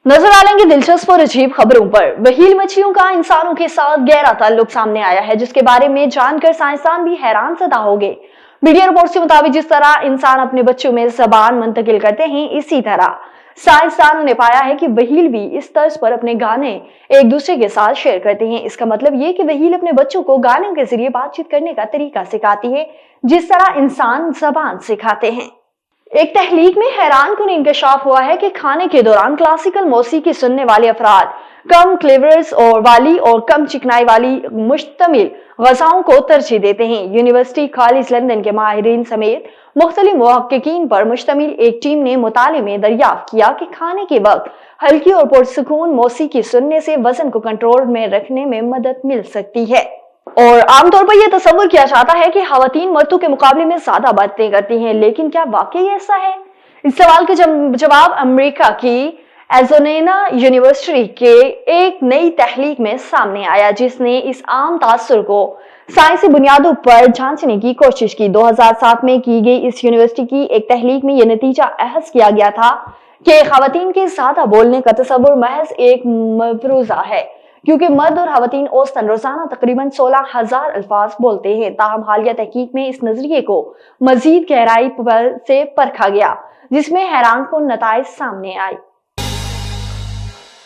नजर डालेंगे दिलचस्प और अजीब खबरों पर। व्हेल मछलियों का इंसानों के साथ गहरा ताल्लुक सामने आया है, जिसके बारे में जानकर साइंसदान भी हैरान ज़दा हो गए। मीडिया रिपोर्ट्स के मुताबिक जिस तरह इंसान अपने बच्चों में ज़बान मुंतकिल करते हैं, इसी तरह साइंसदानों ने पाया है कि व्हेल भी इस तर्ज पर अपने गाने एक दूसरे के साथ शेयर करते हैं। इसका मतलब ये कि व्हेल अपने बच्चों को गानों के जरिए बातचीत करने का तरीका सिखाती है, जिस तरह इंसान जबान सिखाते हैं। एक तहलीक में हैरान कुन इंकशाफ हुआ है कि खाने के दौरान क्लासिकल मौसीकी सुनने वाले अफराद कम क्लेवर्स और वाली और कम चिकनाई वाली मुश्तमिल ग़ज़ाओं को तरजीह देते हैं। यूनिवर्सिटी कॉलेज लंदन के माहिरीन समेत मुख्तलिफ मुहक्किकीन पर मुश्तमिल एक टीम ने मुताले में दरियाफ्त किया कि खाने के वक्त हल्की और पुरसुकून मौसीकी सुनने से वजन को कंट्रोल में रखने में मदद मिल सकती है। और आमतौर पर यह तस्वुर किया जाता है कि खवातीन मर्दों के मुकाबले में ज्यादा बातें करती हैं, लेकिन क्या वाकई ऐसा है? इस सवाल के जवाब अमेरिका की एरिज़ोना यूनिवर्सिटी के एक नई तहलीक में सामने आया, जिसने इस आम तासुर को साइंसी बुनियादों पर जांचने की कोशिश की। 2007 में की गई इस यूनिवर्सिटी की एक तहलीक में यह नतीजा अहस किया गया था कि खवातीन के ज्यादा बोलने का तस्वुर महज एक मफरूजा है, क्योंकि मर्द और खवातीन औसतन रोजाना तकरीबन 16,000 अल्फाज बोलते हैं। ताहम हालिया तहकीक में इस नजरिए को मजीद गहराई से परखा गया, जिसमें हैरानकुन नताइज सामने आए।